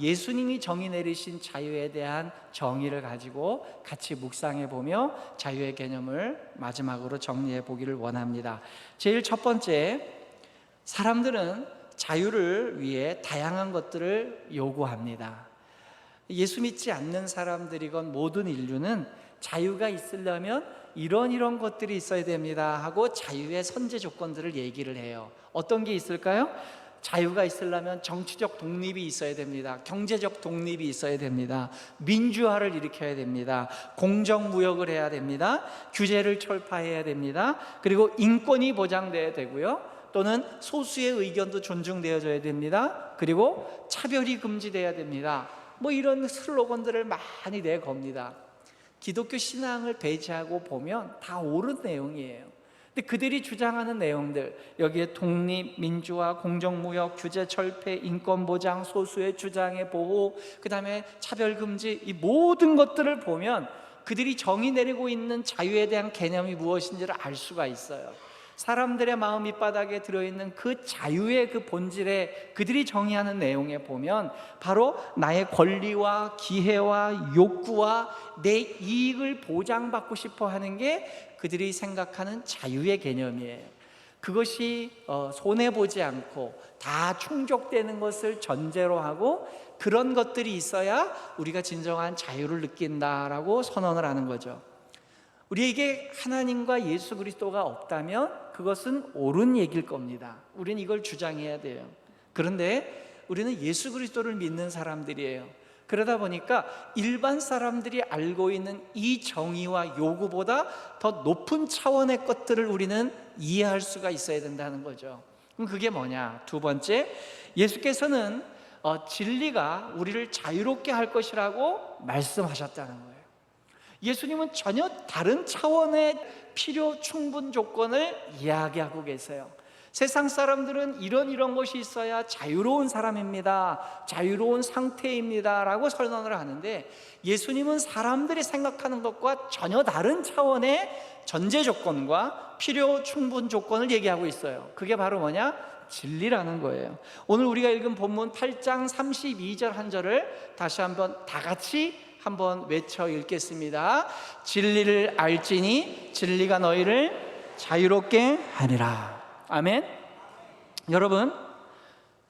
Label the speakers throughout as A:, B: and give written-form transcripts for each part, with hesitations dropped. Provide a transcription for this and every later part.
A: 예수님이 정의 내리신 자유에 대한 정의를 가지고 같이 묵상해 보며 자유의 개념을 마지막으로 정리해 보기를 원합니다. 제일 첫 번째, 사람들은 자유를 위해 다양한 것들을 요구합니다. 예수 믿지 않는 사람들이건 모든 인류는 자유가 있으려면 이런 것들이 있어야 됩니다 하고 자유의 선제 조건들을 얘기를 해요. 어떤 게 있을까요? 자유가 있으려면 정치적 독립이 있어야 됩니다. 경제적 독립이 있어야 됩니다. 민주화를 일으켜야 됩니다. 공정무역을 해야 됩니다. 규제를 철파해야 됩니다. 그리고 인권이 보장돼야 되고요, 또는 소수의 의견도 존중되어져야 됩니다. 그리고 차별이 금지돼야 됩니다. 뭐 이런 슬로건들을 많이 내겁니다. 기독교 신앙을 배제하고 보면 다 옳은 내용이에요. 근데 그들이 주장하는 내용들, 여기에 독립, 민주화, 공정무역, 규제 철폐, 인권보장, 소수의 주장의 보호, 그 다음에 차별금지, 이 모든 것들을 보면 그들이 정의 내리고 있는 자유에 대한 개념이 무엇인지를 알 수가 있어요. 사람들의 마음 밑바닥에 들어있는 그 자유의 그 본질에 그들이 정의하는 내용에 보면 바로 나의 권리와 기회와 욕구와 내 이익을 보장받고 싶어 하는 게 그들이 생각하는 자유의 개념이에요. 그것이 손해보지 않고 다 충족되는 것을 전제로 하고 그런 것들이 있어야 우리가 진정한 자유를 느낀다라고 선언을 하는 거죠. 우리에게 하나님과 예수 그리스도가 없다면 그것은 옳은 얘기일 겁니다. 우리는 이걸 주장해야 돼요. 그런데 우리는 예수 그리스도를 믿는 사람들이에요. 그러다 보니까 일반 사람들이 알고 있는 이 정의와 요구보다 더 높은 차원의 것들을 우리는 이해할 수가 있어야 된다는 거죠. 그럼 그게 뭐냐? 두 번째, 예수께서는 진리가 우리를 자유롭게 할 것이라고 말씀하셨다는 거예요. 예수님은 전혀 다른 차원의 필요 충분 조건을 이야기하고 계세요. 세상 사람들은 이런 것이 있어야 자유로운 사람입니다, 자유로운 상태입니다 라고 선언을 하는데, 예수님은 사람들이 생각하는 것과 전혀 다른 차원의 전제 조건과 필요 충분 조건을 얘기하고 있어요. 그게 바로 뭐냐? 진리라는 거예요. 오늘 우리가 읽은 본문 8장 32절 한 절을 다시 한번 다 같이 한번 외쳐 읽겠습니다. 진리를 알지니 진리가 너희를 자유롭게 하리라. 아멘. 여러분,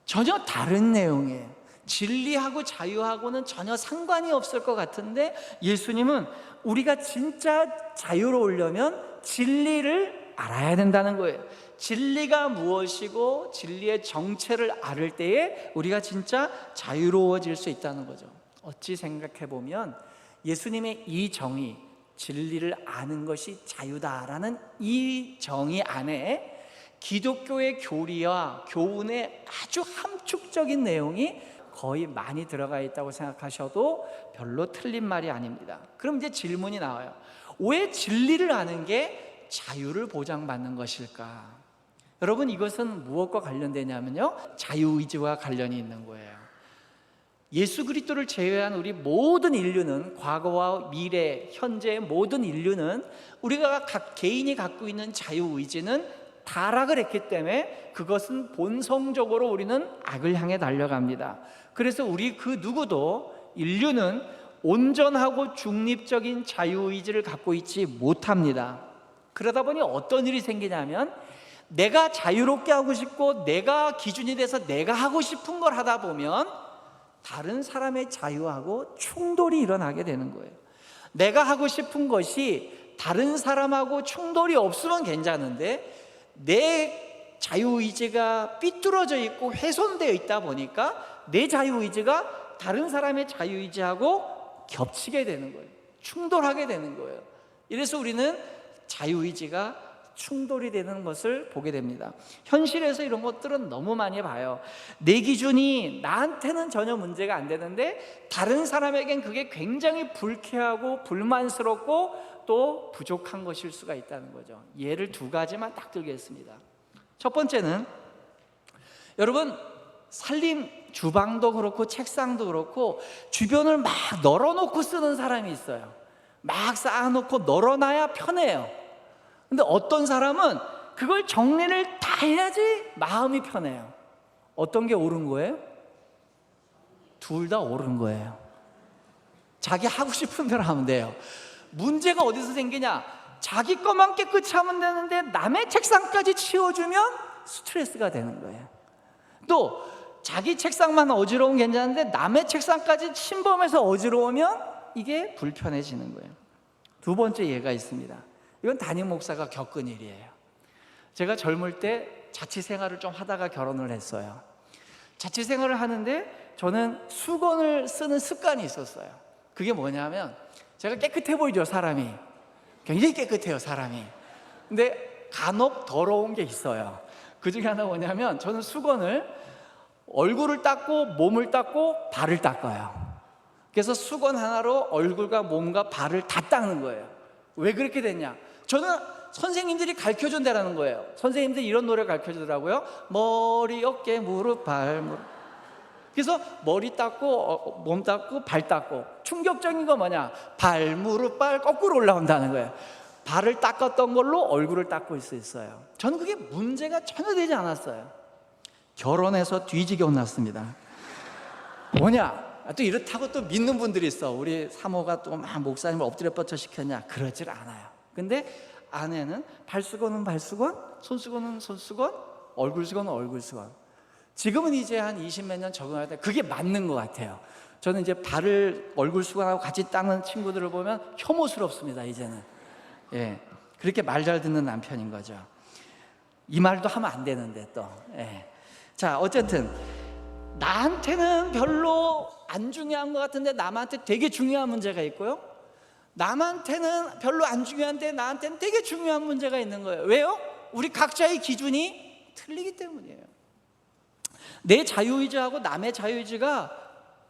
A: 전혀 다른 내용이에요. 진리하고 자유하고는 전혀 상관이 없을 것 같은데 예수님은 우리가 진짜 자유로우려면 진리를 알아야 된다는 거예요. 진리가 무엇이고 진리의 정체를 알을 때에 우리가 진짜 자유로워질 수 있다는 거죠. 어찌 생각해 보면 예수님의 이 정의, 진리를 아는 것이 자유다라는 이 정의 안에 기독교의 교리와 교훈의 아주 함축적인 내용이 거의 많이 들어가 있다고 생각하셔도 별로 틀린 말이 아닙니다. 그럼 이제 질문이 나와요. 왜 진리를 아는 게 자유를 보장받는 것일까? 여러분, 이것은 무엇과 관련되냐면요, 자유의지와 관련이 있는 거예요. 예수 그리스도를 제외한 우리 모든 인류는, 과거와 미래, 현재의 모든 인류는 우리가 각 개인이 갖고 있는 자유의지는 타락을 했기 때문에 그것은 본성적으로 우리는 악을 향해 달려갑니다. 그래서 우리 그 누구도, 인류는 온전하고 중립적인 자유의지를 갖고 있지 못합니다. 그러다 보니 어떤 일이 생기냐면 내가 자유롭게 하고 싶고 내가 기준이 돼서 내가 하고 싶은 걸 하다 보면 다른 사람의 자유하고 충돌이 일어나게 되는 거예요. 내가 하고 싶은 것이 다른 사람하고 충돌이 없으면 괜찮은데 내 자유의지가 삐뚤어져 있고 훼손되어 있다 보니까 내 자유의지가 다른 사람의 자유의지하고 겹치게 되는 거예요. 충돌하게 되는 거예요. 이래서 우리는 자유의지가 충돌이 되는 것을 보게 됩니다. 현실에서 이런 것들은 너무 많이 봐요. 내 기준이 나한테는 전혀 문제가 안 되는데 다른 사람에겐 그게 굉장히 불쾌하고 불만스럽고 또 부족한 것일 수가 있다는 거죠. 예를 두 가지만 딱 들겠습니다. 첫 번째는, 여러분, 살림 주방도 그렇고 책상도 그렇고 주변을 막 널어놓고 쓰는 사람이 있어요. 막 쌓아놓고 널어놔야 편해요. 근데 어떤 사람은 그걸 정리를 다 해야지 마음이 편해요. 어떤 게 옳은 거예요? 둘 다 옳은 거예요. 자기 하고 싶은 대로 하면 돼요. 문제가 어디서 생기냐? 자기 것만 깨끗이 하면 되는데 남의 책상까지 치워주면 스트레스가 되는 거예요. 또 자기 책상만 어지러우면 괜찮은데 남의 책상까지 침범해서 어지러우면 이게 불편해지는 거예요. 두 번째 예가 있습니다. 이건 담임 목사가 겪은 일이에요. 제가 젊을 때 자취생활을 좀 하다가 결혼을 했어요. 자취생활을 하는데 저는 수건을 쓰는 습관이 있었어요. 그게 뭐냐면 제가 깨끗해 보이죠, 사람이. 굉장히 깨끗해요, 사람이. 근데 간혹 더러운 게 있어요. 그 중에 하나 뭐냐면 저는 수건을 얼굴을 닦고 몸을 닦고 발을 닦아요. 그래서 수건 하나로 얼굴과 몸과 발을 다 닦는 거예요. 왜 그렇게 됐냐? 저는 선생님들이 가르쳐준다라는 거예요. 선생님들이 이런 노래 가르쳐주더라고요. 머리, 어깨, 무릎, 발, 무릎. 그래서 머리 닦고 몸 닦고 발 닦고, 충격적인 거 뭐냐? 발, 무릎, 발 거꾸로 올라온다는 거예요. 발을 닦았던 걸로 얼굴을 닦고 있어요. 저는 그게 문제가 전혀 되지 않았어요. 결혼해서 뒤지게 혼났습니다. 뭐냐? 또 이렇다고 또 믿는 분들이 있어. 우리 사모가 또 막 목사님을 엎드려 뻗쳐 시켰냐? 그러질 않아요. 근데 아내는 발수건은 발수건, 손수건은 손수건, 얼굴수건은 얼굴수건. 지금은 이제 한 20몇 년 적응할 때 그게 맞는 것 같아요. 저는 이제 발을 얼굴수건하고 같이 닦는 친구들을 보면 혐오스럽습니다, 이제는. 예, 그렇게 말 잘 듣는 남편인 거죠. 이 말도 하면 안 되는데 또. 예. 자, 어쨌든 나한테는 별로 안 중요한 것 같은데 남한테 되게 중요한 문제가 있고요, 남한테는 별로 안 중요한데 나한테는 되게 중요한 문제가 있는 거예요. 왜요? 우리 각자의 기준이 틀리기 때문이에요. 내 자유의지하고 남의 자유의지가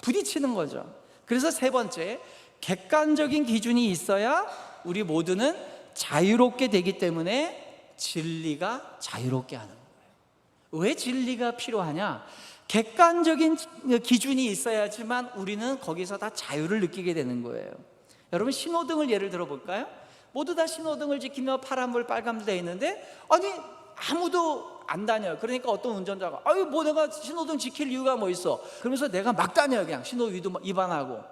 A: 부딪히는 거죠. 그래서 세 번째, 객관적인 기준이 있어야 우리 모두는 자유롭게 되기 때문에 진리가 자유롭게 하는 거예요. 왜 진리가 필요하냐? 객관적인 기준이 있어야지만 우리는 거기서 다 자유를 느끼게 되는 거예요. 여러분, 신호등을 예를 들어 볼까요? 모두 다 신호등을 지키며 파란불 빨간불 돼 있는데 아니 아무도 안 다녀요. 그러니까 어떤 운전자가 아유 뭐 내가 신호등 지킬 이유가 뭐 있어? 그러면서 내가 막 다녀요. 그냥 신호 위반하고.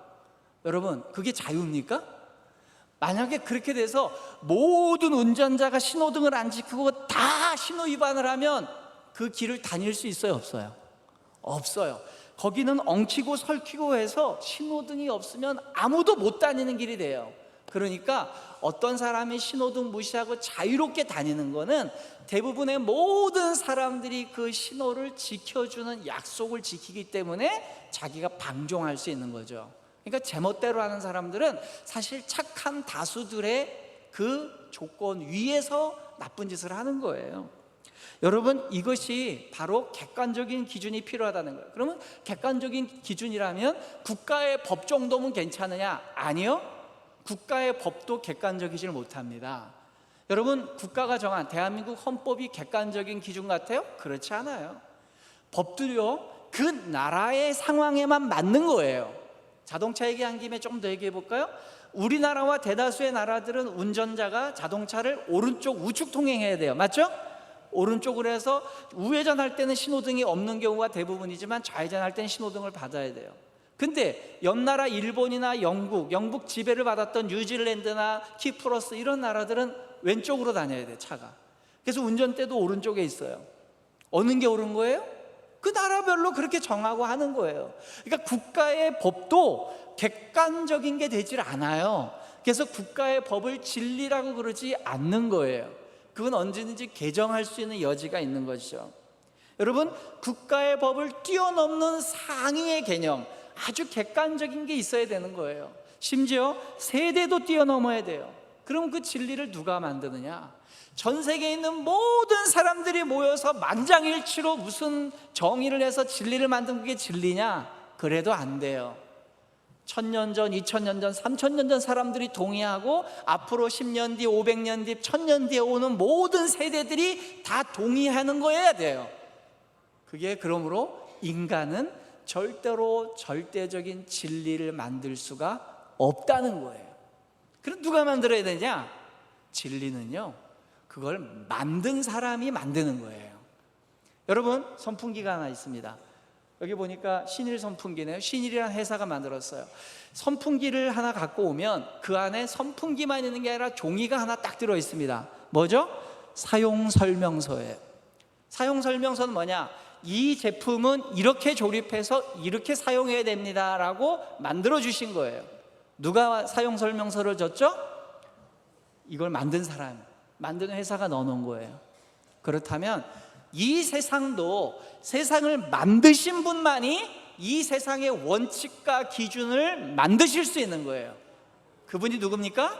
A: 여러분, 그게 자유입니까? 만약에 그렇게 돼서 모든 운전자가 신호등을 안 지키고 다 신호 위반을 하면 그 길을 다닐 수 있어요, 없어요? 없어요. 거기는 엉키고 설키고 해서 신호등이 없으면 아무도 못 다니는 길이 돼요. 그러니까 어떤 사람이 신호등 무시하고 자유롭게 다니는 거는 대부분의 모든 사람들이 그 신호를 지켜주는 약속을 지키기 때문에 자기가 방종할 수 있는 거죠. 그러니까 제멋대로 하는 사람들은 사실 착한 다수들의 그 조건 위에서 나쁜 짓을 하는 거예요. 여러분, 이것이 바로 객관적인 기준이 필요하다는 거예요. 그러면 객관적인 기준이라면 국가의 법 정도면 괜찮으냐? 아니요. 국가의 법도 객관적이질 못합니다. 여러분, 국가가 정한 대한민국 헌법이 객관적인 기준 같아요? 그렇지 않아요. 법들이요, 그 나라의 상황에만 맞는 거예요. 자동차 얘기한 김에 좀 더 얘기해 볼까요? 우리나라와 대다수의 나라들은 운전자가 자동차를 오른쪽 우측 통행해야 돼요. 맞죠? 오른쪽으로 해서 우회전할 때는 신호등이 없는 경우가 대부분이지만 좌회전할 때는 신호등을 받아야 돼요. 근데 옆나라 일본이나 영국 지배를 받았던 뉴질랜드나 키프로스 이런 나라들은 왼쪽으로 다녀야 돼요, 차가. 그래서 운전대도 오른쪽에 있어요. 어느 게 옳은 거예요? 그 나라별로 그렇게 정하고 하는 거예요. 그러니까 국가의 법도 객관적인 게 되질 않아요. 그래서 국가의 법을 진리라고 그러지 않는 거예요. 그건 언제든지 개정할 수 있는 여지가 있는 것이죠. 여러분, 국가의 법을 뛰어넘는 상위의 개념, 아주 객관적인 게 있어야 되는 거예요. 심지어 세대도 뛰어넘어야 돼요. 그럼 그 진리를 누가 만드느냐? 전 세계에 있는 모든 사람들이 모여서 만장일치로 무슨 정의를 해서 진리를 만든 게 진리냐? 그래도 안 돼요. 1000년 전, 2000년 전, 3000년 전 사람들이 동의하고 앞으로 10년 뒤, 500년 뒤, 1000년 뒤에 오는 모든 세대들이 다 동의하는 거여야 돼요. 그게 그러므로 인간은 절대로 절대적인 진리를 만들 수가 없다는 거예요. 그럼 누가 만들어야 되냐? 진리는요, 그걸 만든 사람이 만드는 거예요. 여러분, 선풍기가 하나 있습니다. 여기 보니까 신일 선풍기네요. 신일이라는 회사가 만들었어요. 선풍기를 하나 갖고 오면 그 안에 선풍기만 있는 게 아니라 종이가 하나 딱 들어 있습니다. 뭐죠? 사용 설명서예요. 사용 설명서는 뭐냐? 이 제품은 이렇게 조립해서 이렇게 사용해야 됩니다 라고 만들어 주신 거예요. 누가 사용 설명서를 줬죠? 이걸 만든 사람, 만드는 회사가 넣어놓은 거예요. 그렇다면 이 세상도 세상을 만드신 분만이 이 세상의 원칙과 기준을 만드실 수 있는 거예요. 그분이 누굽니까?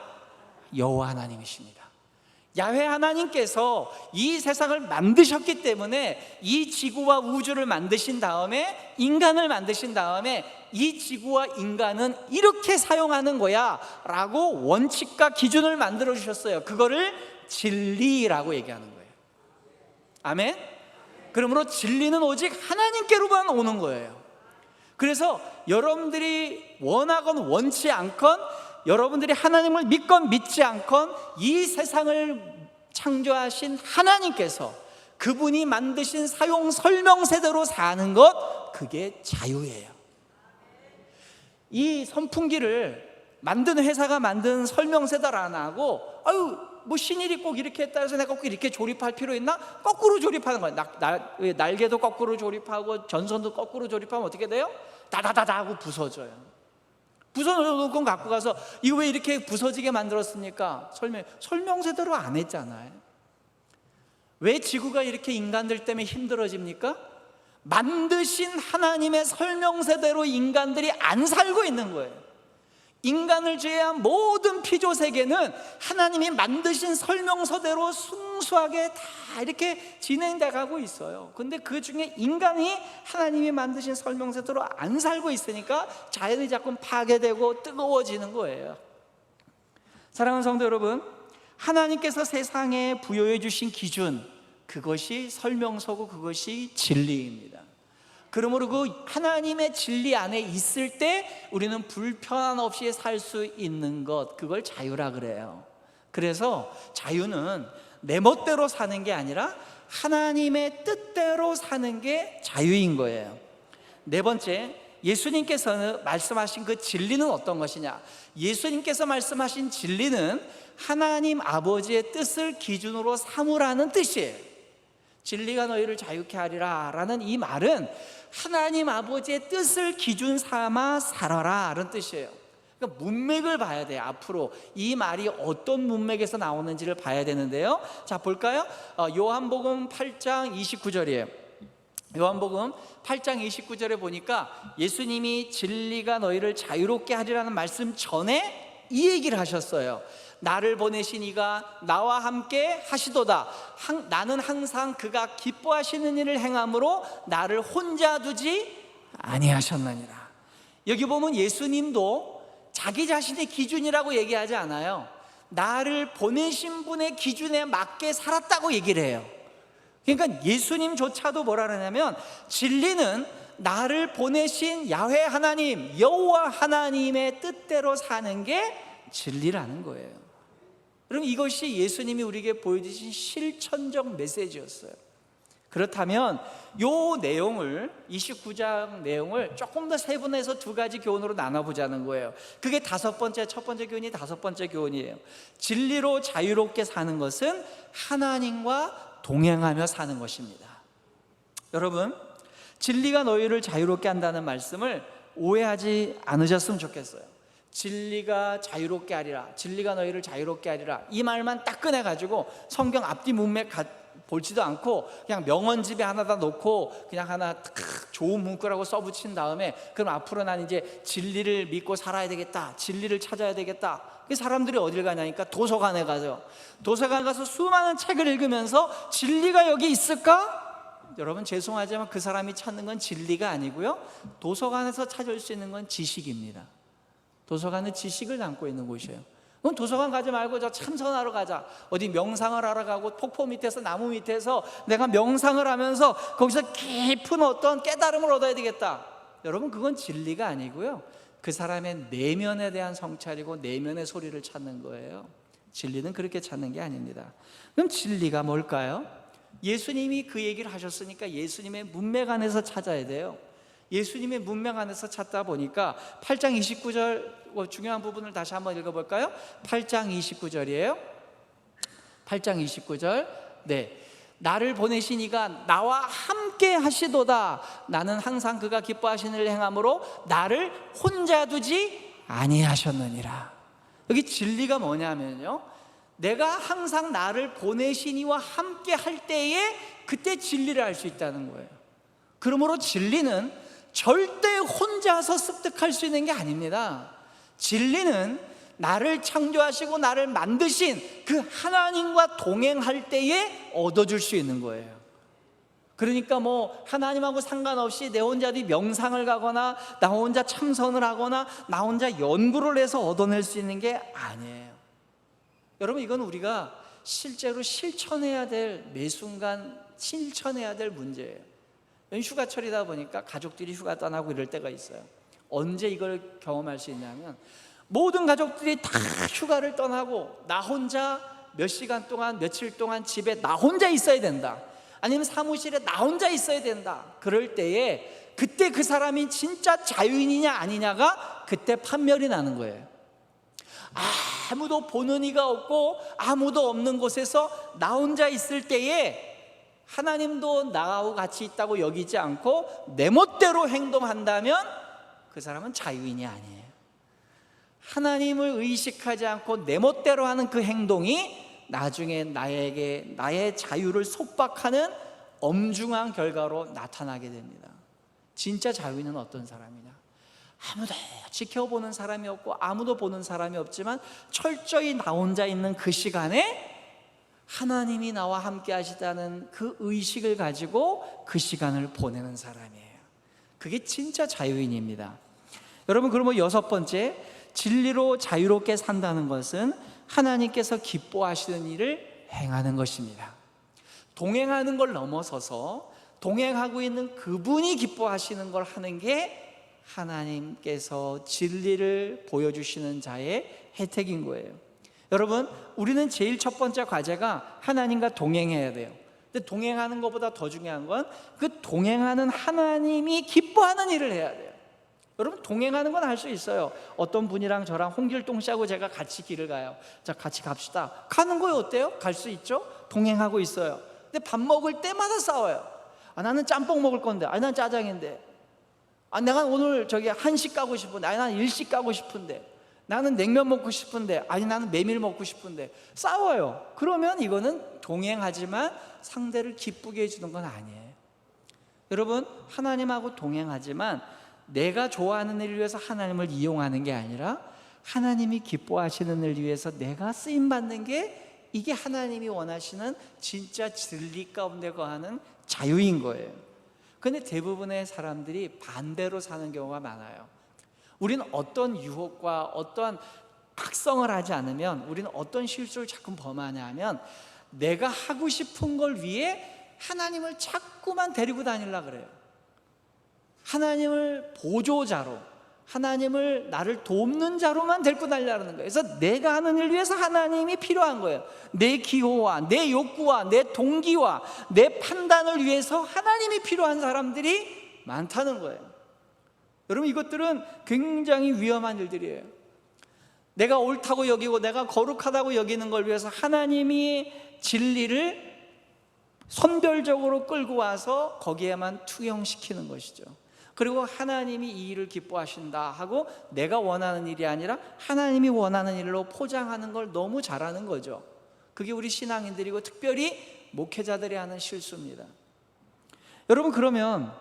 A: 여호와 하나님이십니다. 야훼 하나님께서 이 세상을 만드셨기 때문에 이 지구와 우주를 만드신 다음에 인간을 만드신 다음에 이 지구와 인간은 이렇게 사용하는 거야 라고 원칙과 기준을 만들어 주셨어요. 그거를 진리라고 얘기하는 거예요. 아멘? 그러므로 진리는 오직 하나님께로만 오는 거예요. 그래서 여러분들이 원하건 원치 않건, 여러분들이 하나님을 믿건 믿지 않건, 이 세상을 창조하신 하나님께서 그분이 만드신 사용 설명서대로 사는 것, 그게 자유예요. 이 선풍기를 만드는 회사가 만든 설명서대로 안 하고, 아유 뭐 신일이 꼭 이렇게 했다 해서 내가 꼭 이렇게 조립할 필요 있나? 거꾸로 조립하는 거예요. 날개도 거꾸로 조립하고 전선도 거꾸로 조립하면 어떻게 돼요? 다다다다 하고 부서져요. 부서놓은 건 갖고 가서 이거 왜 이렇게 부서지게 만들었습니까? 설명서대로 안 했잖아요. 왜 지구가 이렇게 인간들 때문에 힘들어집니까? 만드신 하나님의 설명서대로 인간들이 안 살고 있는 거예요. 인간을 제외한 모든 피조세계는 하나님이 만드신 설명서대로 순수하게 다 이렇게 진행돼 가고 있어요. 근데 그 중에 인간이 하나님이 만드신 설명서대로 안 살고 있으니까 자연이 자꾸 파괴되고 뜨거워지는 거예요. 사랑하는 성도 여러분, 하나님께서 세상에 부여해 주신 기준, 그것이 설명서고 그것이 진리입니다. 그러므로 그 하나님의 진리 안에 있을 때 우리는 불편함 없이 살 수 있는 것, 그걸 자유라 그래요. 그래서 자유는 내 멋대로 사는 게 아니라 하나님의 뜻대로 사는 게 자유인 거예요. 네 번째, 예수님께서 말씀하신 그 진리는 어떤 것이냐? 예수님께서 말씀하신 진리는 하나님 아버지의 뜻을 기준으로 삼으라는 뜻이에요. 진리가 너희를 자유케 하리라 라는 이 말은 하나님 아버지의 뜻을 기준 삼아 살아라 라는 뜻이에요. 그러니까 문맥을 봐야 돼요. 앞으로 이 말이 어떤 문맥에서 나오는지를 봐야 되는데요. 자, 볼까요? 요한복음 8장 29절이에요 요한복음 8장 29절에 보니까 예수님이 진리가 너희를 자유롭게 하리라는 말씀 전에 이 얘기를 하셨어요. 나를 보내신 이가 나와 함께 하시도다. 나는 항상 그가 기뻐하시는 일을 행함으로 나를 혼자 두지 아니하셨느니라. 여기 보면 예수님도 자기 자신의 기준이라고 얘기하지 않아요. 나를 보내신 분의 기준에 맞게 살았다고 얘기를 해요. 그러니까 예수님조차도 뭐라 그러냐면 진리는 나를 보내신 야훼 하나님, 여호와 하나님의 뜻대로 사는 게 진리라는 거예요. 그럼 이것이 예수님이 우리에게 보여주신 실천적 메시지였어요. 그렇다면 이 내용을 29장 내용을 조금 더 세분해서 두 가지 교훈으로 나눠보자는 거예요. 그게 첫 번째 교훈이 다섯 번째 교훈이에요. 진리로 자유롭게 사는 것은 하나님과 동행하며 사는 것입니다. 여러분, 진리가 너희를 자유롭게 한다는 말씀을 오해하지 않으셨으면 좋겠어요. 진리가 자유롭게 하리라, 진리가 너희를 자유롭게 하리라, 이 말만 딱 꺼내가지고 성경 앞뒤 문맥 볼지도 않고 그냥 명언집에 하나 다 놓고 그냥 하나 좋은 문구라고 써붙인 다음에 그럼 앞으로 난 이제 진리를 믿고 살아야 되겠다, 진리를 찾아야 되겠다. 사람들이 어딜 가냐니까 도서관에 가죠. 도서관 가서 수많은 책을 읽으면서 진리가 여기 있을까? 여러분 죄송하지만 그 사람이 찾는 건 진리가 아니고요, 도서관에서 찾을 수 있는 건 지식입니다. 도서관은 지식을 담고 있는 곳이에요. 그럼 도서관 가지 말고 저 참선하러 가자, 어디 명상을 하러 가고 폭포 밑에서 나무 밑에서 내가 명상을 하면서 거기서 깊은 어떤 깨달음을 얻어야 되겠다. 여러분 그건 진리가 아니고요, 그 사람의 내면에 대한 성찰이고 내면의 소리를 찾는 거예요. 진리는 그렇게 찾는 게 아닙니다. 그럼 진리가 뭘까요? 예수님이 그 얘기를 하셨으니까 예수님의 문맥 안에서 찾아야 돼요. 예수님의 문명 안에서 찾다 보니까 8장 29절 중요한 부분을 다시 한번 읽어볼까요? 8장 29절이에요 8장 29절 네, 나를 보내신 이가 나와 함께 하시도다. 나는 항상 그가 기뻐하시는 일을 행함으로 나를 혼자 두지 아니하셨느니라. 여기 진리가 뭐냐면요, 내가 항상 나를 보내신 이와 함께 할 때에 그때 진리를 알 수 있다는 거예요. 그러므로 진리는 절대 혼자서 습득할 수 있는 게 아닙니다. 진리는 나를 창조하시고 나를 만드신 그 하나님과 동행할 때에 얻어줄 수 있는 거예요. 그러니까 뭐 하나님하고 상관없이 내 혼자 어디 명상을 가거나 나 혼자 참선을 하거나 나 혼자 연구를 해서 얻어낼 수 있는 게 아니에요. 여러분, 이건 우리가 실제로 실천해야 될, 매 순간 실천해야 될 문제예요. 휴가철이다 보니까 가족들이 휴가 떠나고 이럴 때가 있어요. 언제 이걸 경험할 수 있냐면, 모든 가족들이 다 휴가를 떠나고 나 혼자 몇 시간 동안, 며칠 동안 집에 나 혼자 있어야 된다, 아니면 사무실에 나 혼자 있어야 된다. 그럴 때에 그때 그 사람이 진짜 자유인이냐 아니냐가 그때 판별이 나는 거예요. 아무도 보는 이가 없고 아무도 없는 곳에서 나 혼자 있을 때에 하나님도 나하고 같이 있다고 여기지 않고 내 멋대로 행동한다면 그 사람은 자유인이 아니에요. 하나님을 의식하지 않고 내 멋대로 하는 그 행동이 나중에 나에게 나의 자유를 속박하는 엄중한 결과로 나타나게 됩니다. 진짜 자유인은 어떤 사람이냐? 아무도 지켜보는 사람이 없고 아무도 보는 사람이 없지만 철저히 나 혼자 있는 그 시간에 하나님이 나와 함께 하시다는 그 의식을 가지고 그 시간을 보내는 사람이에요. 그게 진짜 자유인입니다. 여러분, 그러면 여섯 번째, 진리로 자유롭게 산다는 것은 하나님께서 기뻐하시는 일을 행하는 것입니다. 동행하는 걸 넘어서서 동행하고 있는 그분이 기뻐하시는 걸 하는 게 하나님께서 진리를 보여주시는 자의 혜택인 거예요. 여러분, 우리는 제일 첫 번째 과제가 하나님과 동행해야 돼요. 근데 동행하는 것보다 더 중요한 건 그 동행하는 하나님이 기뻐하는 일을 해야 돼요. 여러분, 동행하는 건 할 수 있어요. 어떤 분이랑 저랑 홍길동 씨하고 제가 같이 길을 가요. 자, 같이 갑시다. 가는 거예요. 어때요? 갈 수 있죠? 동행하고 있어요. 근데 밥 먹을 때마다 싸워요. 나는 짬뽕 먹을 건데, 난 짜장인데, 내가 오늘 한식 가고 싶은데, 나는 일식 가고 싶은데, 나는 냉면 먹고 싶은데, 나는 메밀 먹고 싶은데, 싸워요. 그러면 이거는 동행하지만 상대를 기쁘게 해주는 건 아니에요. 여러분, 하나님하고 동행하지만 내가 좋아하는 일을 위해서 하나님을 이용하는 게 아니라 하나님이 기뻐하시는 일을 위해서 내가 쓰임받는 게, 이게 하나님이 원하시는 진짜 진리 가운데 거하는 자유인 거예요. 그런데 대부분의 사람들이 반대로 사는 경우가 많아요. 우리는 어떤 유혹과 어떤 악성을 하지 않으면, 우리는 어떤 실수를 자꾸 범하냐 하면, 내가 하고 싶은 걸 위해 하나님을 자꾸만 데리고 다니려고 그래요. 하나님을 보조자로, 하나님을 나를 돕는 자로만 데리고 다니려는 거예요. 그래서 내가 하는 일을 위해서 하나님이 필요한 거예요. 내 기호와 내 욕구와 내 동기와 내 판단을 위해서 하나님이 필요한 사람들이 많다는 거예요. 여러분, 이것들은 굉장히 위험한 일들이에요. 내가 옳다고 여기고 내가 거룩하다고 여기는 걸 위해서 하나님이 진리를 선별적으로 끌고 와서 거기에만 투영시키는 것이죠. 그리고 하나님이 이 일을 기뻐하신다 하고 내가 원하는 일이 아니라 하나님이 원하는 일로 포장하는 걸 너무 잘하는 거죠. 그게 우리 신앙인들이고 특별히 목회자들이 하는 실수입니다. 여러분, 그러면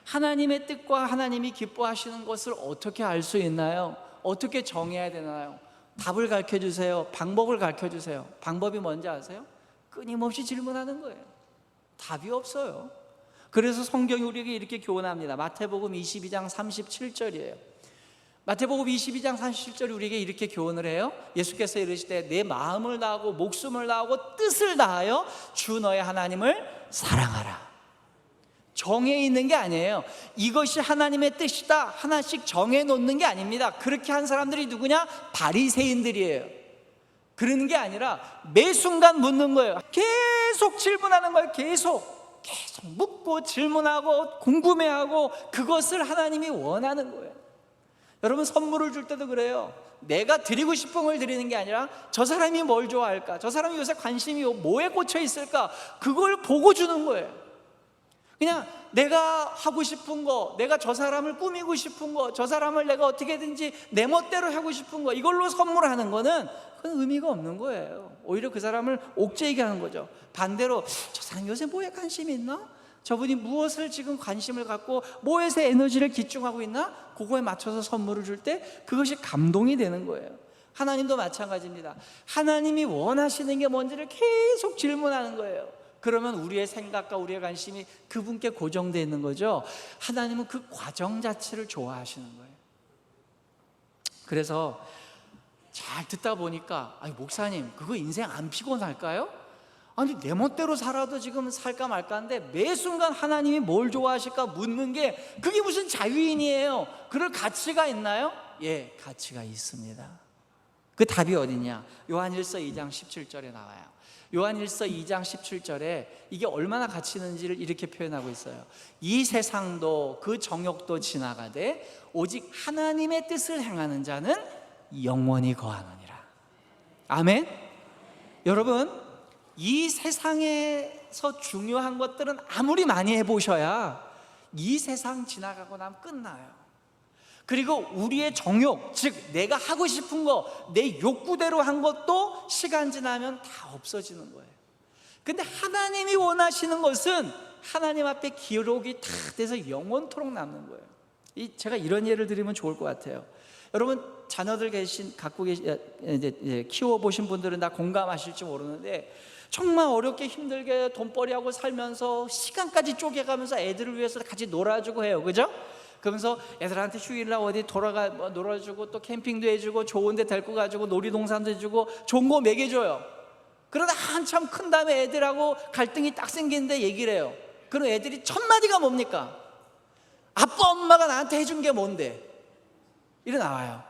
A: 하나님의 뜻과 하나님이 기뻐하시는 것을 어떻게 알 수 있나요? 어떻게 정해야 되나요? 답을 가르쳐 주세요. 방법을 가르쳐 주세요. 방법이 뭔지 아세요? 끊임없이 질문하는 거예요. 답이 없어요. 그래서 성경이 우리에게 이렇게 교훈합니다. 마태복음 22장 37절이에요. 마태복음 22장 37절이 우리에게 이렇게 교훈을 해요. 예수께서 이르시되 내 마음을 다하고 목숨을 다하고 뜻을 다하여 주 너의 하나님을 사랑하라. 정해 있는 게 아니에요. 이것이 하나님의 뜻이다 하나씩 정해 놓는 게 아닙니다. 그렇게 한 사람들이 누구냐? 바리새인들이에요. 그러는 게 아니라 매 순간 묻는 거예요. 계속 질문하는 거예요. 계속. 계속 묻고 질문하고 궁금해하고 그것을 하나님이 원하는 거예요. 여러분, 선물을 줄 때도 그래요. 내가 드리고 싶은 걸 드리는 게 아니라 저 사람이 뭘 좋아할까, 저 사람이 요새 관심이 뭐에 꽂혀 있을까, 그걸 보고 주는 거예요. 그냥 내가 하고 싶은 거, 내가 저 사람을 꾸미고 싶은 거, 저 사람을 내가 어떻게든지 내 멋대로 하고 싶은 거, 이걸로 선물하는 거는 그건 의미가 없는 거예요. 오히려 그 사람을 옥죄이게 하는 거죠. 반대로 저 사람 요새 뭐에 관심이 있나? 저분이 무엇을 지금 관심을 갖고 뭐에서 에너지를 기중하고 있나? 그거에 맞춰서 선물을 줄 때 그것이 감동이 되는 거예요. 하나님도 마찬가지입니다. 하나님이 원하시는 게 뭔지를 계속 질문하는 거예요. 그러면 우리의 생각과 우리의 관심이 그분께 고정되어 있는 거죠. 하나님은 그 과정 자체를 좋아하시는 거예요. 그래서 잘 듣다 보니까, 아니 목사님, 그거 인생 안 피곤할까요? 아니 내 멋대로 살아도 지금 살까 말까 하는데 매 순간 하나님이 뭘 좋아하실까 묻는 게, 그게 무슨 자유인이에요? 그럴 가치가 있나요? 예, 가치가 있습니다. 그 답이 어디냐? 요한일서 2장 17절에 나와요. 요한일서 2장 17절에 이게 얼마나 가치 있는지를 이렇게 표현하고 있어요. 이 세상도 그 정욕도 지나가되 오직 하나님의 뜻을 행하는 자는 영원히 거하느니라. 아멘. 여러분, 이 세상에서 중요한 것들은 아무리 많이 해보셔야 이 세상 지나가고 나면 끝나요. 그리고 우리의 정욕, 즉 내가 하고 싶은 거, 내 욕구대로 한 것도 시간 지나면 다 없어지는 거예요. 근데 하나님이 원하시는 것은 하나님 앞에 기록이 다 돼서 영원토록 남는 거예요. 제가 이런 예를 드리면 좋을 것 같아요. 여러분, 자녀들 갖고 키워보신 분들은 다 공감하실지 모르는데, 정말 어렵게 힘들게 돈벌이하고 살면서 시간까지 쪼개가면서 애들을 위해서 같이 놀아주고 해요. 그죠? 그러면서 애들한테 휴일날 어디 놀아주고 또 캠핑도 해주고 좋은 데 데리고 가지고 놀이동산도 해주고 좋은 거 먹여줘요. 그러다 한참 큰 다음에 애들하고 갈등이 딱 생기는데 얘기를 해요. 그럼 애들이 첫 마디가 뭡니까? 아빠 엄마가 나한테 해준 게 뭔데? 이래 나와요.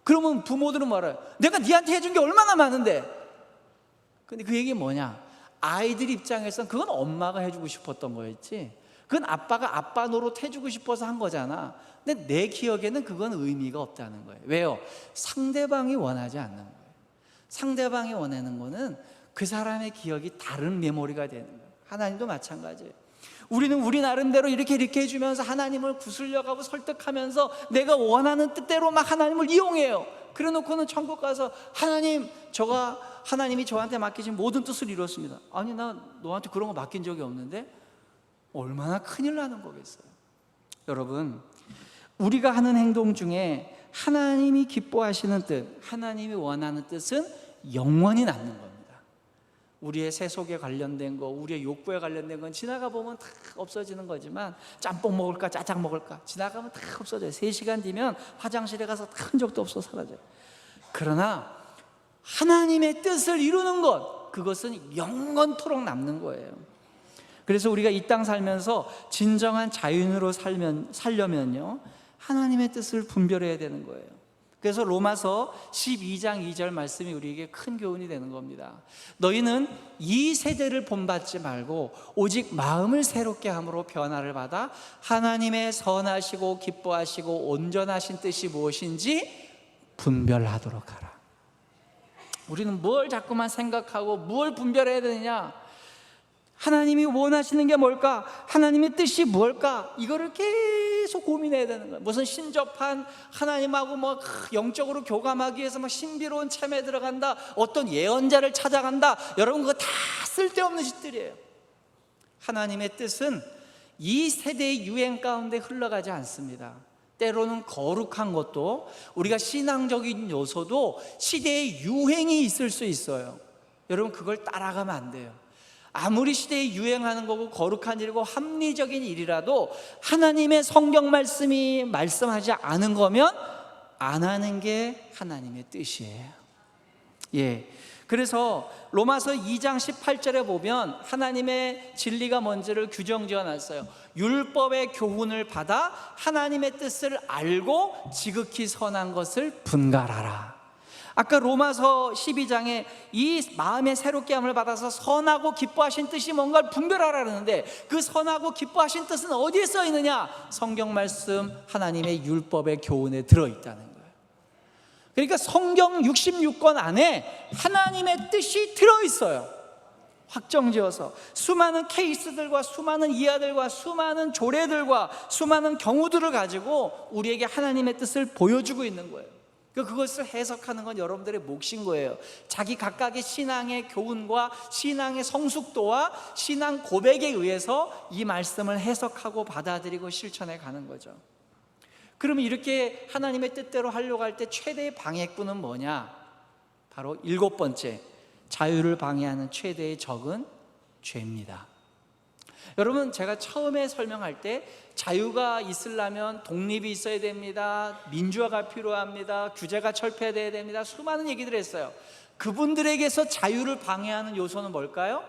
A: 그러면 부모들은 말아요. 내가 니한테 해준 게 얼마나 많은데. 근데 그 얘기 뭐냐? 아이들 입장에서는 그건 엄마가 해주고 싶었던 거였지, 그건 아빠가 아빠 노릇 해주고 싶어서 한 거잖아. 근데 내 기억에는 그건 의미가 없다는 거예요. 왜요? 상대방이 원하지 않는 거예요. 상대방이 원하는 거는 그 사람의 기억이 다른 메모리가 되는 거예요. 하나님도 마찬가지예요. 우리는 우리 나름대로 이렇게 해주면서 하나님을 구슬려가고 설득하면서 내가 원하는 뜻대로 막 하나님을 이용해요. 그래 놓고는 천국 가서 하나님이 저한테 맡기신 모든 뜻을 이뤘습니다. 아니 나 너한테 그런 거 맡긴 적이 없는데? 얼마나 큰일 나는 거겠어요. 여러분, 우리가 하는 행동 중에 하나님이 기뻐하시는 뜻, 하나님이 원하는 뜻은 영원히 남는 겁니다. 우리의 세속에 관련된 거, 우리의 욕구에 관련된 건 지나가 보면 다 없어지는 거지만, 짬뽕 먹을까 짜장 먹을까 지나가면 다 없어져요. 3시간 뒤면 화장실에 가서 다 흔적도 없어 사라져요. 그러나 하나님의 뜻을 이루는 것, 그것은 영원토록 남는 거예요. 그래서 우리가 이 땅 살면서 진정한 자유인으로 살려면요, 하나님의 뜻을 분별해야 되는 거예요. 그래서 로마서 12장 2절 말씀이 우리에게 큰 교훈이 되는 겁니다. 너희는 이 세대를 본받지 말고 오직 마음을 새롭게 함으로 변화를 받아 하나님의 선하시고 기뻐하시고 온전하신 뜻이 무엇인지 분별하도록 하라. 우리는 뭘 자꾸만 생각하고 뭘 분별해야 되느냐? 하나님이 원하시는 게 뭘까? 하나님의 뜻이 뭘까? 이거를 계속 고민해야 되는 거예요. 무슨 신접한 하나님하고 영적으로 교감하기 위해서 신비로운 참에 들어간다, 어떤 예언자를 찾아간다, 여러분 그거 다 쓸데없는 짓들이에요. 하나님의 뜻은 이 세대의 유행 가운데 흘러가지 않습니다. 때로는 거룩한 것도, 우리가 신앙적인 요소도 시대의 유행이 있을 수 있어요. 여러분 그걸 따라가면 안 돼요. 아무리 시대에 유행하는 거고 거룩한 일이고 합리적인 일이라도 하나님의 성경 말씀이 말씀하지 않은 거면 안 하는 게 하나님의 뜻이에요. 예. 그래서 로마서 2장 18절에 보면 하나님의 진리가 뭔지를 규정지어 놨어요. 율법의 교훈을 받아 하나님의 뜻을 알고 지극히 선한 것을 분갈하라. 아까 로마서 12장에 이 마음의 새롭게 함을 받아서 선하고 기뻐하신 뜻이 뭔가를 분별하라 그러는데, 그 선하고 기뻐하신 뜻은 어디에 써 있느냐? 성경 말씀, 하나님의 율법의 교훈에 들어있다는 거예요. 그러니까 성경 66권 안에 하나님의 뜻이 들어있어요. 확정지어서 수많은 케이스들과 수많은 이야들과 수많은 조례들과 수많은 경우들을 가지고 우리에게 하나님의 뜻을 보여주고 있는 거예요. 그것을 해석하는 건 여러분들의 몫인 거예요. 자기 각각의 신앙의 교훈과 신앙의 성숙도와 신앙 고백에 의해서 이 말씀을 해석하고 받아들이고 실천해 가는 거죠. 그러면 이렇게 하나님의 뜻대로 하려고 할 때 최대의 방해꾼은 뭐냐? 바로 7번째, 자유를 방해하는 최대의 적은 죄입니다. 여러분, 제가 처음에 설명할 때 자유가 있으려면 독립이 있어야 됩니다, 민주화가 필요합니다, 규제가 철폐돼야 됩니다, 수많은 얘기들을 했어요. 그분들에게서 자유를 방해하는 요소는 뭘까요?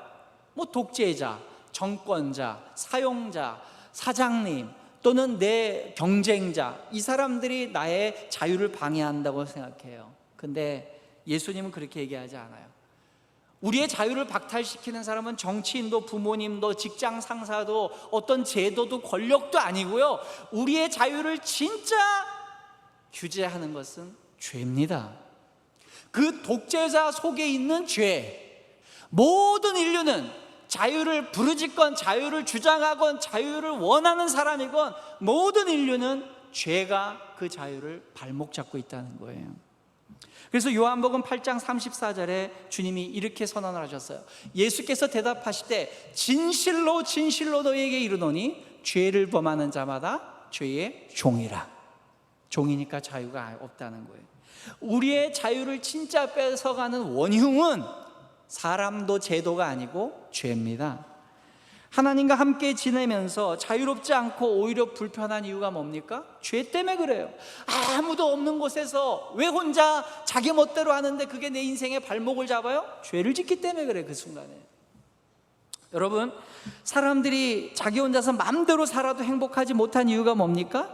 A: 독재자, 정권자, 사용자, 사장님 또는 내 경쟁자, 이 사람들이 나의 자유를 방해한다고 생각해요. 근데 예수님은 그렇게 얘기하지 않아요. 우리의 자유를 박탈시키는 사람은 정치인도 부모님도 직장 상사도 어떤 제도도 권력도 아니고요, 우리의 자유를 진짜 규제하는 것은 죄입니다. 그 독재자 속에 있는 죄, 모든 인류는 자유를 부르짖건 자유를 주장하건 자유를 원하는 사람이건 모든 인류는 죄가 그 자유를 발목 잡고 있다는 거예요. 그래서 요한복음 8장 34절에 주님이 이렇게 선언을 하셨어요. 예수께서 대답하시되 진실로 진실로 너희에게 이르노니 죄를 범하는 자마다 죄의 종이라. 종이니까 자유가 없다는 거예요. 우리의 자유를 진짜 뺏어가는 원흉은 사람도 제도가 아니고 죄입니다. 하나님과 함께 지내면서 자유롭지 않고 오히려 불편한 이유가 뭡니까? 죄 때문에 그래요. 아무도 없는 곳에서 왜 혼자 자기 멋대로 하는데 그게 내 인생의 발목을 잡아요? 죄를 짓기 때문에 그래. 그 순간에 여러분, 사람들이 자기 혼자서 마음대로 살아도 행복하지 못한 이유가 뭡니까?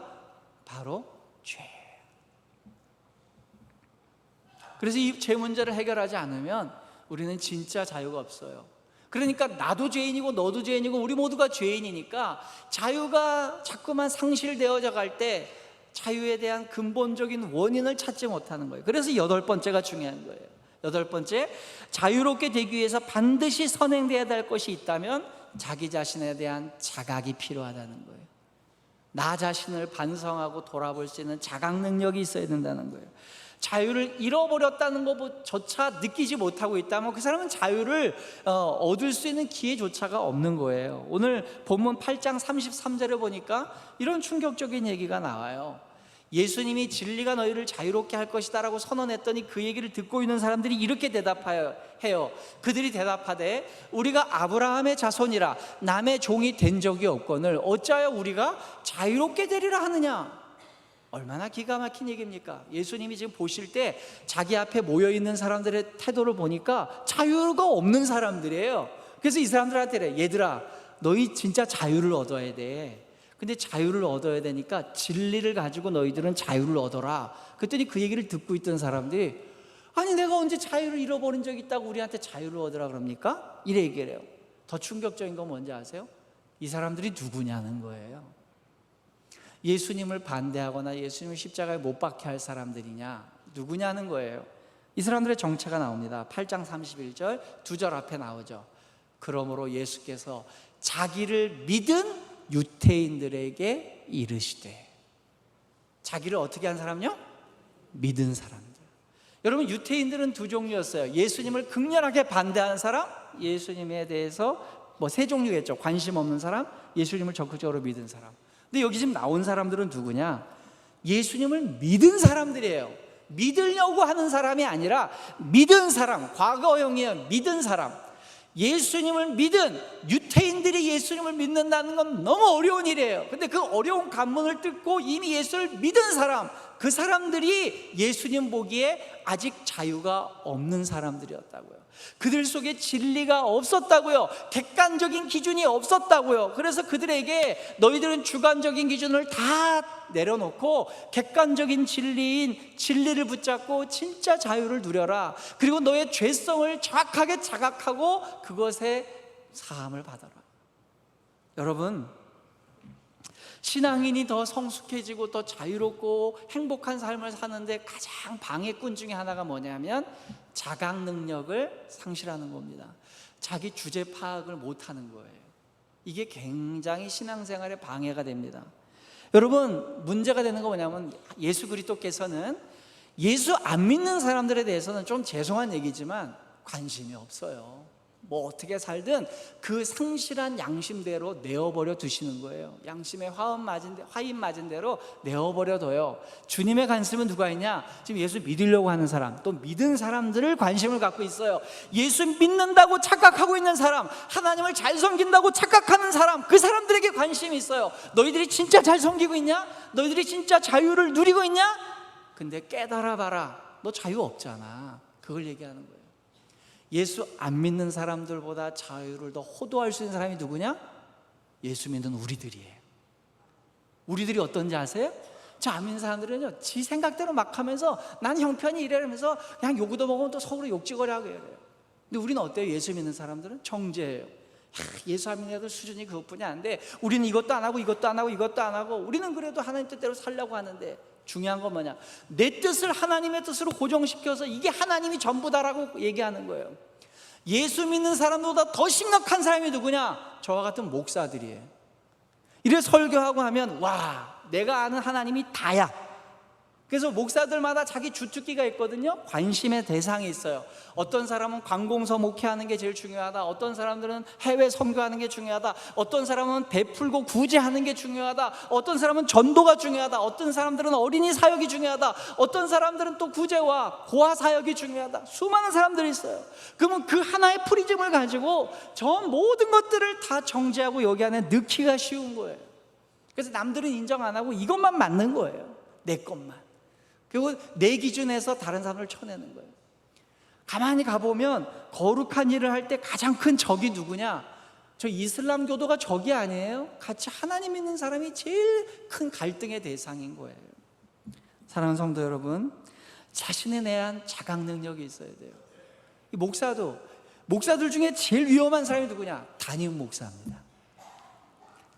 A: 바로 죄. 그래서 이 죄 문제를 해결하지 않으면 우리는 진짜 자유가 없어요. 그러니까 나도 죄인이고 너도 죄인이고 우리 모두가 죄인이니까 자유가 자꾸만 상실되어져 갈 때 자유에 대한 근본적인 원인을 찾지 못하는 거예요. 그래서 8번째가 중요한 거예요. 8번째, 자유롭게 되기 위해서 반드시 선행되어야 될 것이 있다면 자기 자신에 대한 자각이 필요하다는 거예요. 나 자신을 반성하고 돌아볼 수 있는 자각 능력이 있어야 된다는 거예요. 자유를 잃어버렸다는 것조차 느끼지 못하고 있다면 그 사람은 자유를 얻을 수 있는 기회조차가 없는 거예요. 오늘 본문 8장 33절에 보니까 이런 충격적인 얘기가 나와요. 예수님이 진리가 너희를 자유롭게 할 것이다 라고 선언했더니 그 얘기를 듣고 있는 사람들이 이렇게 대답해요. 그들이 대답하되 우리가 아브라함의 자손이라 남의 종이 된 적이 없거늘 어찌하여 우리가 자유롭게 되리라 하느냐. 얼마나 기가 막힌 얘기입니까? 예수님이 지금 보실 때 자기 앞에 모여있는 사람들의 태도를 보니까 자유가 없는 사람들이에요. 그래서 이 사람들한테 그래, 얘들아 너희 진짜 자유를 얻어야 돼. 근데 자유를 얻어야 되니까 진리를 가지고 너희들은 자유를 얻어라. 그랬더니 그 얘기를 듣고 있던 사람들이 아니 내가 언제 자유를 잃어버린 적이 있다고 우리한테 자유를 얻으라 그럽니까? 이래 얘기를 해요. 더 충격적인 건 뭔지 아세요? 이 사람들이 누구냐는 거예요. 예수님을 반대하거나 예수님을 십자가에 못 박게 할 사람들이냐, 누구냐는 거예요. 이 사람들의 정체가 나옵니다. 8장 31절 2절 앞에 나오죠. 그러므로 예수께서 자기를 믿은 유태인들에게 이르시되, 자기를 어떻게 한 사람요? 믿은 사람들. 여러분, 유태인들은 두 종류였어요. 예수님을 극렬하게 반대하는 사람, 예수님에 대해서 세 종류겠죠. 관심 없는 사람, 예수님을 적극적으로 믿은 사람. 근데 여기 지금 나온 사람들은 누구냐? 예수님을 믿은 사람들이에요. 믿으려고 하는 사람이 아니라 믿은 사람, 과거형이에요. 믿은 사람. 예수님을 믿은 유태인들이 예수님을 믿는다는 건 너무 어려운 일이에요. 근데 그 어려운 관문을 뚫고 이미 예수를 믿은 사람, 그 사람들이 예수님 보기에 아직 자유가 없는 사람들이었다고요. 그들 속에 진리가 없었다고요. 객관적인 기준이 없었다고요. 그래서 그들에게 너희들은 주관적인 기준을 다 내려놓고 객관적인 진리인 진리를 붙잡고 진짜 자유를 누려라. 그리고 너의 죄성을 정확하게 자각하고 그것에 사함을 받아라. 여러분, 신앙인이 더 성숙해지고 더 자유롭고 행복한 삶을 사는데 가장 방해꾼 중에 하나가 뭐냐면 자각 능력을 상실하는 겁니다. 자기 주제 파악을 못하는 거예요. 이게 굉장히 신앙생활에 방해가 됩니다. 여러분, 문제가 되는 거 뭐냐면 예수 그리스도께서는 예수 안 믿는 사람들에 대해서는 좀 죄송한 얘기지만 관심이 없어요. 뭐 어떻게 살든 그 상실한 양심대로 내어버려 두시는 거예요. 양심에 화인 맞은 대로 내어버려 둬요. 주님의 관심은 누가 있냐? 지금 예수 믿으려고 하는 사람, 또 믿은 사람들을 관심을 갖고 있어요. 예수 믿는다고 착각하고 있는 사람, 하나님을 잘 섬긴다고 착각하는 사람, 그 사람들에게 관심이 있어요. 너희들이 진짜 잘 섬기고 있냐? 너희들이 진짜 자유를 누리고 있냐? 근데 깨달아봐라, 너 자유 없잖아. 그걸 얘기하는 거예요. 예수 안 믿는 사람들보다 자유를 더 호도할 수 있는 사람이 누구냐? 예수 믿는 우리들이에요. 우리들이 어떤지 아세요? 저 안 믿는 사람들은요, 지 생각대로 막 하면서 난 형편이 이래면서 그냥 욕도 먹으면 또 속으로 욕지거리 하고 이래요. 근데 우리는 어때요? 예수 믿는 사람들은 정죄예요. 예수 안 믿는 애들 수준이 그것뿐이 안 돼. 우리는 이것도 안 하고 이것도 안 하고 이것도 안 하고, 우리는 그래도 하나님 뜻대로 살려고 하는데, 중요한 건 뭐냐? 내 뜻을 하나님의 뜻으로 고정시켜서 이게 하나님이 전부다라고 얘기하는 거예요. 예수 믿는 사람보다 더 심각한 사람이 누구냐? 저와 같은 목사들이에요. 이래 설교하고 하면 와, 내가 아는 하나님이 다야. 그래서 목사들마다 자기 주특기가 있거든요. 관심의 대상이 있어요. 어떤 사람은 관공서 목회하는 게 제일 중요하다. 어떤 사람들은 해외 선교하는 게 중요하다. 어떤 사람은 베풀고 구제하는 게 중요하다. 어떤 사람은 전도가 중요하다. 어떤 사람들은 어린이 사역이 중요하다. 어떤 사람들은 또 구제와 고아 사역이 중요하다. 수많은 사람들이 있어요. 그러면 그 하나의 프리즘을 가지고 저 모든 것들을 다 정죄하고 여기 안에 넣기가 쉬운 거예요. 그래서 남들은 인정 안 하고 이것만 맞는 거예요. 내 것만. 그리고 내 기준에서 다른 사람을 쳐내는 거예요. 가만히 가보면 거룩한 일을 할 때 가장 큰 적이 누구냐? 저 이슬람교도가 적이 아니에요. 같이 하나님 믿는 사람이 제일 큰 갈등의 대상인 거예요. 사랑하는 성도 여러분, 자신에 대한 자각 능력이 있어야 돼요. 이 목사들 중에 제일 위험한 사람이 누구냐? 담임 목사입니다.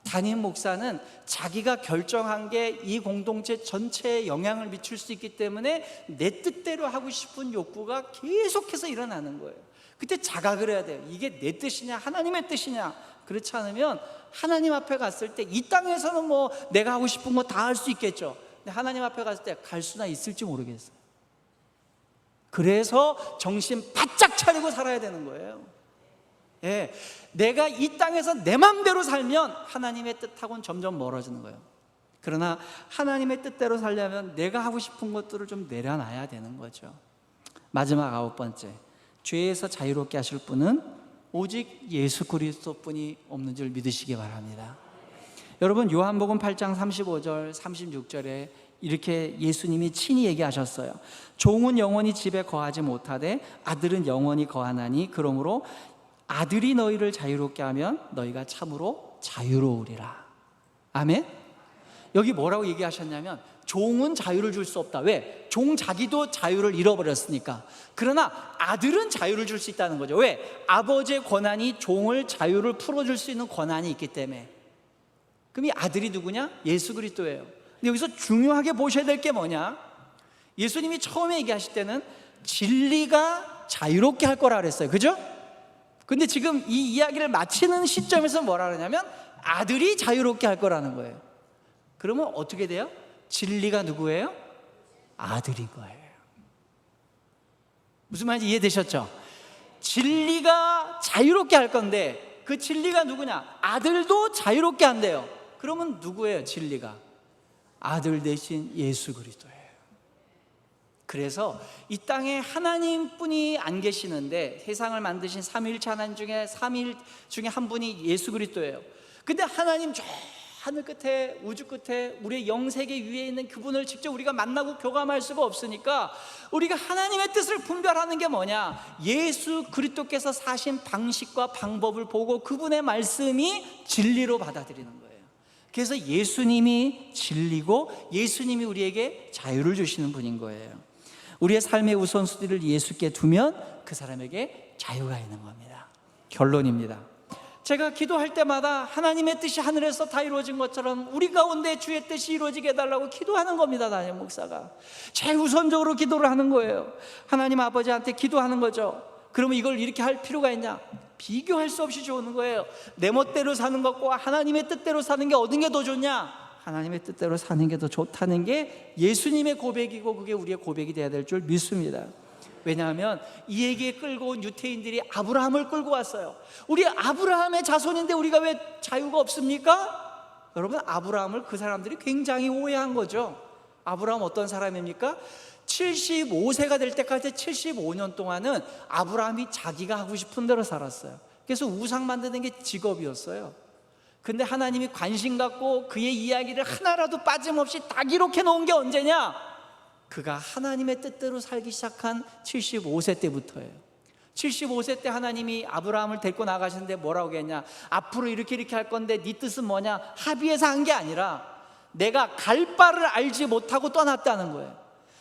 A: 담임 목사는 자기가 결정한 게 이 공동체 전체에 영향을 미칠 수 있기 때문에 내 뜻대로 하고 싶은 욕구가 계속해서 일어나는 거예요. 그때 자각을 해야 돼요. 이게 내 뜻이냐 하나님의 뜻이냐. 그렇지 않으면 하나님 앞에 갔을 때 이 땅에서는 뭐 내가 하고 싶은 거 다 할 수 있겠죠. 근데 하나님 앞에 갔을 때 갈 수나 있을지 모르겠어요. 그래서 정신 바짝 차리고 살아야 되는 거예요. 예, 내가 이 땅에서 내 맘대로 살면 하나님의 뜻하고는 점점 멀어지는 거예요. 그러나 하나님의 뜻대로 살려면 내가 하고 싶은 것들을 좀 내려놔야 되는 거죠. 마지막 9번째, 죄에서 자유롭게 하실 분은 오직 예수 그리스도뿐이 없는 줄 믿으시기 바랍니다. 여러분, 요한복음 8장 35절 36절에 이렇게 예수님이 친히 얘기하셨어요. 종은 영원히 집에 거하지 못하되 아들은 영원히 거하나니 그러므로 아들이 너희를 자유롭게 하면 너희가 참으로 자유로우리라. 아멘? 여기 뭐라고 얘기하셨냐면 종은 자유를 줄 수 없다. 왜? 종 자기도 자유를 잃어버렸으니까. 그러나 아들은 자유를 줄 수 있다는 거죠. 왜? 아버지의 권한이 종을 자유를 풀어줄 수 있는 권한이 있기 때문에. 그럼 이 아들이 누구냐? 예수 그리스도예요. 근데 여기서 중요하게 보셔야 될 게 뭐냐? 예수님이 처음에 얘기하실 때는 진리가 자유롭게 할 거라 그랬어요. 그죠? 근데 지금 이 이야기를 마치는 시점에서 뭐라 그러냐면 아들이 자유롭게 할 거라는 거예요. 그러면 어떻게 돼요? 진리가 누구예요? 아들인 거예요. 무슨 말인지 이해되셨죠? 진리가 자유롭게 할 건데 그 진리가 누구냐? 아들도 자유롭게 한대요. 그러면 누구예요? 진리가 아들 대신 예수 그리스도예요. 그래서 이 땅에 하나님뿐이 안 계시는데 세상을 만드신 삼위일체 하나님 중에 3일 중에 한 분이 예수 그리스도예요. 근데 하나님 저 하늘 끝에, 우주 끝에, 우리의 영세계 위에 있는 그분을 직접 우리가 만나고 교감할 수가 없으니까 우리가 하나님의 뜻을 분별하는 게 뭐냐? 예수 그리스도께서 사신 방식과 방법을 보고 그분의 말씀이 진리로 받아들이는 거예요. 그래서 예수님이 진리고 예수님이 우리에게 자유를 주시는 분인 거예요. 우리의 삶의 우선순위를 예수께 두면 그 사람에게 자유가 있는 겁니다. 결론입니다. 제가 기도할 때마다 하나님의 뜻이 하늘에서 다 이루어진 것처럼 우리 가운데 주의 뜻이 이루어지게 해달라고 기도하는 겁니다. 담임 목사가 제일 우선적으로 기도를 하는 거예요. 하나님 아버지한테 기도하는 거죠. 그러면 이걸 이렇게 할 필요가 있냐? 비교할 수 없이 좋은 거예요. 내 멋대로 사는 것과 하나님의 뜻대로 사는 게 어떤 게 더 좋냐? 하나님의 뜻대로 사는 게 더 좋다는 게 예수님의 고백이고 그게 우리의 고백이 돼야 될 줄 믿습니다. 왜냐하면 이 얘기에 끌고 온 유태인들이 아브라함을 끌고 왔어요. 우리 아브라함의 자손인데 우리가 왜 자유가 없습니까? 여러분, 아브라함을 그 사람들이 굉장히 오해한 거죠. 아브라함 어떤 사람입니까? 75세가 될 때까지 75년 동안은 아브라함이 자기가 하고 싶은 대로 살았어요. 그래서 우상 만드는 게 직업이었어요. 근데 하나님이 관심 갖고 그의 이야기를 하나라도 빠짐없이 다 기록해 놓은 게 언제냐? 그가 하나님의 뜻대로 살기 시작한 75세 때부터예요. 75세 때 하나님이 아브라함을 데리고 나가시는데 뭐라고 했냐? 앞으로 이렇게 할 건데 네 뜻은 뭐냐? 합의해서 한 게 아니라 내가 갈 바를 알지 못하고 떠났다는 거예요.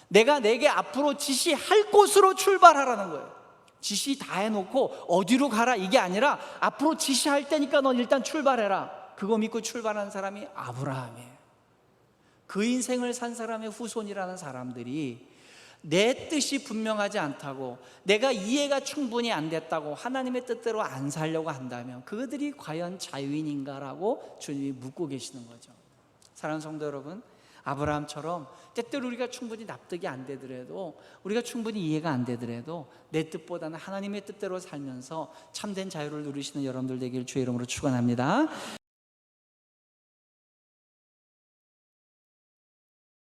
A: 내가 내게 앞으로 지시할 곳으로 출발하라는 거예요. 지시 다 해놓고 어디로 가라 이게 아니라 앞으로 지시할 때니까 넌 일단 출발해라. 그거 믿고 출발한 사람이 아브라함이에요. 그 인생을 산 사람의 후손이라는 사람들이 내 뜻이 분명하지 않다고, 내가 이해가 충분히 안 됐다고 하나님의 뜻대로 안 살려고 한다면 그들이 과연 자유인인가라고 주님이 묻고 계시는 거죠. 사랑하는 성도 여러분, 아브라함처럼 때때로 우리가 충분히 납득이 안 되더라도, 우리가 충분히 이해가 안 되더라도 내 뜻보다는 하나님의 뜻대로 살면서 참된 자유를 누리시는 여러분들 되기를 주의 이름으로 축원합니다.